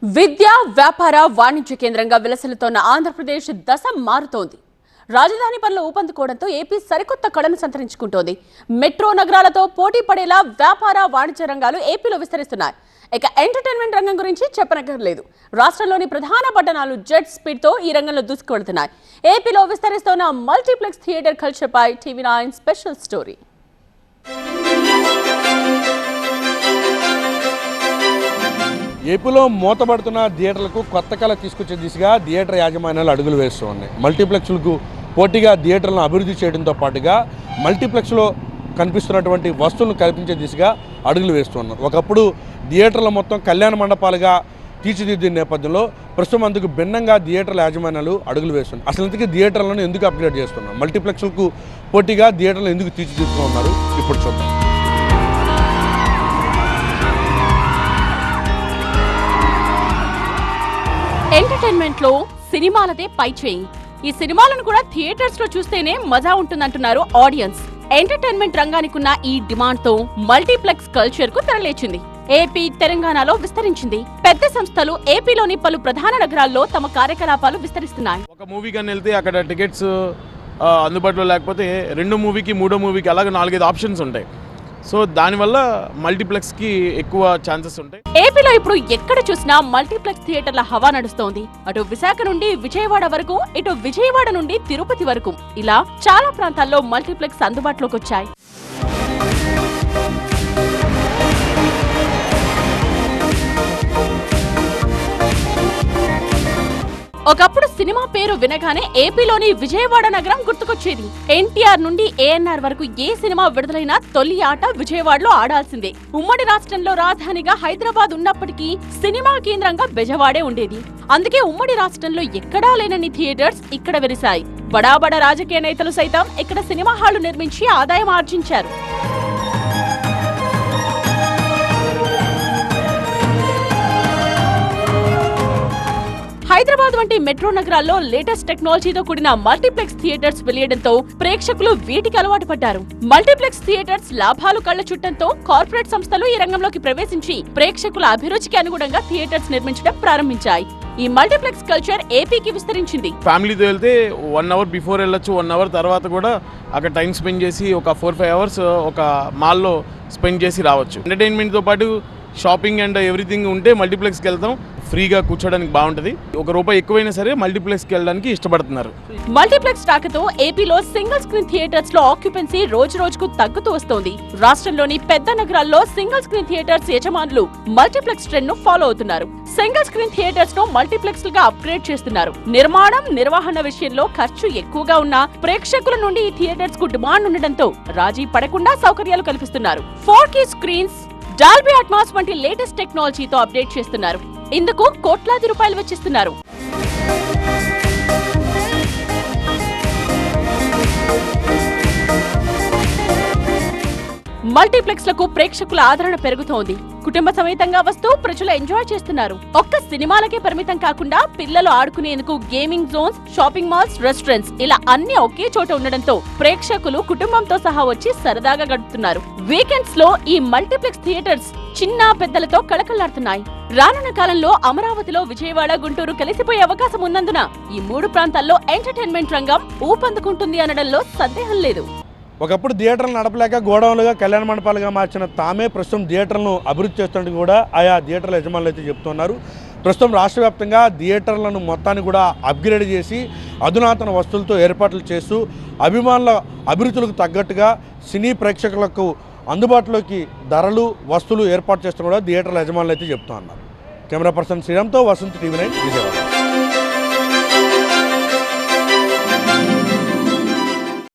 విద్యా వ్యాపార వాణిజ్య కేంద్రంగా విలసిల్లుతోన్న ఆంధ్రప్రదేశ్ దశ మారుతోంది. రాజధాని పనులు ఊపందుకోవడంతో ఏపీ సరికొత్త కళను సంతరించుకుంటోంది. మెట్రో నగరాలతో పోటీ పడేలా వ్యాపార వాణిజ్య రంగాలు ఏపీలో విస్తరిస్తున్నాయి. ఇక ఎంటర్టైన్మెంట్ రంగం గురించి చెప్పనక్కర్లేదు. రాష్ట్రంలోని ప్రధాన పట్టణాలు జెట్ స్పీడ్తో ఈ రంగంలో దూసుకువెళ్తున్నాయి. ఏపీలో విస్తరిస్తోన్న మల్టీప్లెక్స్ థియేటర్ కల్చర్పై TV9 స్పెషల్ స్టోరీ. ఏపీలో మూతపడుతున్న థియేటర్లకు కొత్త కళ తీసుకొచ్చే దిశగా థియేటర్ యాజమాన్యాలు అడుగులు వేస్తూ ఉన్నాయి. మల్టీప్లెక్స్లకు పోటీగా థియేటర్లను అభివృద్ధి చేయడంతో పాటుగా మల్టీప్లెక్స్లో కనిపిస్తున్నటువంటి వస్తువులను కల్పించే దిశగా అడుగులు వేస్తున్నారు. ఒకప్పుడు థియేటర్ల మొత్తం కళ్యాణ మండపాలుగా తీర్చిదిద్దిన నేపథ్యంలో ప్రస్తుతం అందుకు భిన్నంగా థియేటర్ల యాజమాన్యాలు అడుగులు వేస్తున్నారు. అసలు ఇంతకీ థియేటర్లను ఎందుకు అప్గ్రేడ్ చేస్తున్నారు, మల్టీప్లెక్స్లకు పోటీగా థియేటర్లు ఎందుకు తీర్చిదిద్దుతూ ఉన్నారు, ఇప్పుడు చూద్దాం. ఎంటర్టైన్మెంట్ లో సినిమాలదే పై చేయి. ఈ సినిమాలను కూడా థియేటర్స్ లో చూస్తేనే మజా ఉంటుందంటున్నారు ఆడియన్స్. ఎంటర్టైన్మెంట్ రంగానికి ఉన్న ఈ డిమాండ్ తో మల్టీప్లెక్స్ కల్చర్ కు తెరలేచింది. ఏపీ, తెలంగాణలో విస్తరించింది. పెద్ద సంస్థలు ఏపీలోని పలు ప్రధాన నగరాల్లో తమ కార్యకలాపాలు విస్తరిస్తున్నాయి. ఒక మూవీ కానీ వెళ్తే అక్కడ టికెట్స్ అందుబాటులో లేకపోతే రెండో మూవీకి, మూడో మూవీకి అలాగే 4-5 ఆప్షన్స్ ఉంటాయి. సో దానివల్ల మల్టీప్లెక్స్కి ఎక్కువ ఛాన్సెస్ ఉంటాయి. ఏపీలో ఇప్పుడు ఎక్కడ చూసినా మల్టీప్లెక్స్ థియేటర్ల హవా నడుస్తోంది. అటు విశాఖ నుండి విజయవాడ వరకు, ఇటు విజయవాడ నుండి తిరుపతి వరకు ఇలా చాలా ప్రాంతాల్లో మల్టీప్లెక్స్ అందుబాటులోకి వచ్చాయి. ఒకప్పుడు సినిమా పేరు వినగానే ఏపీలోని విజయవాడ నగరం గుర్తుకొచ్చేది. ఎన్టీఆర్ నుండి ఏఎన్ఆర్ వరకు ఏ సినిమా విడుదలైనా తొలి ఆట విజయవాడలో ఆడాల్సిందే. ఉమ్మడి రాష్ట్రంలో రాజధానిగా హైదరాబాద్ ఉన్నప్పటికీ సినిమా కేంద్రంగా బెజవాడే ఉండేది. అందుకే ఉమ్మడి రాష్ట్రంలో ఎక్కడా లేనన్ని థియేటర్స్ ఇక్కడ వెలిశాయి. బడాబడా రాజకీయ నేతలు సైతం ఇక్కడ సినిమా హాళ్లు నిర్మించి ఆదాయం ఆర్జించారు. హైదరాబాద్ వంటి మెట్రో నగరాల్లో లేటెస్ట్ టెక్నాలజీతో కూడిన మల్టీప్లెక్స్ థియేటర్స్ వెలియడంతో ప్రేక్షకులు వీటికి అలవాటు పడ్డారు. మల్టీప్లెక్స్ థియేటర్స్ లాభాలు కళ్ల చుట్టంతో కార్పొరేట్ సంస్థలు ఈ రంగంలోకి ప్రవేశించి ప్రేక్షకుల అభిరుచికి అనుగుణంగా థియేటర్స్ నిర్మించడం ప్రారంభించాయి. ఈ మల్టీప్లెక్స్ కల్చర్ ఏపీకి విస్తరించింది. ఫ్యామిలీతో వెళ్తే 1 అవర్ బిఫోర్ వెళ్ళొచ్చు, 1 అవర్ తర్వాత కూడా అక్కడ టైం స్పెండ్ చేసి ఒక 4-5 అవర్స్ ఒక మాల్లో స్పెండ్ చేసి రావచ్చు. ఎంటర్టైన్మెంట్తో పాటు షాపింగ్ అండ్ ఎవ్రీథింగ్ ఉంటే మల్టీప్లెక్స్కి వెళ్తాం. ఫ్రీగా కూర్చోడానికి బాగుంటుంది. ₹1 ఎక్కువైనా సరే మల్టీప్లెక్స్కి వెళ్ళడానికి ఇష్టపడుతున్నారు. మల్టీప్లెక్స్ రాకతో ఏపీలో సింగిల్ స్క్రీన్ థియేటర్స్ లో ఆక్యుపెన్సీ రోజు రోజుకు తగ్గుతూ వస్తోంది. రాష్ట్రంలోని పెద్ద నగరాల్లో సింగిల్ స్క్రీన్ థియేటర్స్ యజమానులు మల్టీప్లెక్స్ ట్రెండ్ ను ఫాలో అవుతున్నారు. సింగిల్ స్క్రీన్ థియేటర్స్ ను మల్టీప్లెక్స్ గా అప్గ్రేడ్ చేస్తున్నారు. నిర్మాణం, నిర్వహణ విషయంలో ఖర్చు ఎక్కువగా ఉన్నా ప్రేక్షకుల నుండి ఈ థియేటర్స్ కు డిమాండ్ ఉండడంతో రాజీ పడకుండా సౌకర్యాలు కల్పిస్తున్నారు. 4K స్క్రీన్స్, డాల్బీ అట్మాస్ వంటి లేటెస్ట్ టెక్నాలజీతో అప్డేట్ చేస్తున్నారు. ఇందుకు కోట్లాది రూపాయలు వెచ్చిస్తున్నారు. మల్టీప్లెక్స్లకు ప్రేక్షకుల ఆదరణ పెరుగుతోంది. కుటుంబ సమేతంగా వస్తూ ప్రజలు ఎంజాయ్ చేస్తున్నారు. ఒక్క సినిమాలకే పరిమితం కాకుండా పిల్లలు ఆడుకునేందుకు gaming zones, shopping malls, restaurants ఇలా అన్ని ఒకే చోట ఉండడంతో ప్రేక్షకులు కుటుంబంతో సహా వచ్చి సరదాగా గడుపుతున్నారు. వీకెండ్స్ లో ఈ మల్టీప్లెక్స్ థియేటర్స్ చిన్న పెద్దలతో కళకళలాడుతున్నాయి. రానున్న కాలంలో అమరావతిలో విజయవాడ, గుంటూరు కలిసిపోయే అవకాశం ఉన్నందున ఈ 3 ప్రాంతాల్లో ఎంటర్టైన్మెంట్ రంగం ఊపందుకుంటుంది అనడంలో సందేహం లేదు. ఒకప్పుడు థియేటర్లు నడపలేక గోడౌన్లుగా, కళ్యాణ మండపాలుగా మార్చిన తామే ప్రస్తుతం థియేటర్లను అభివృద్ధి చేస్తున్నట్టు కూడా ఆయా థియేటర్ల యజమానులు అయితే చెప్తున్నారు. ప్రస్తుతం రాష్ట్ర వ్యాప్తంగా థియేటర్లను మొత్తాన్ని కూడా అప్గ్రేడ్ చేసి అధునాతన వస్తువులతో ఏర్పాట్లు చేస్తూ అభిమానుల అభిరుచులకు తగ్గట్టుగా సినీ ప్రేక్షకులకు అందుబాటులోకి ధరలు, వస్తువులు ఏర్పాటు చేస్తున్న కూడా థియేటర్ల యజమానులు అయితే చెప్తూ ఉన్నారు. కెమెరా పర్సన్ శ్రీరామ్తో వసంత్, TV9 విజయవాడ.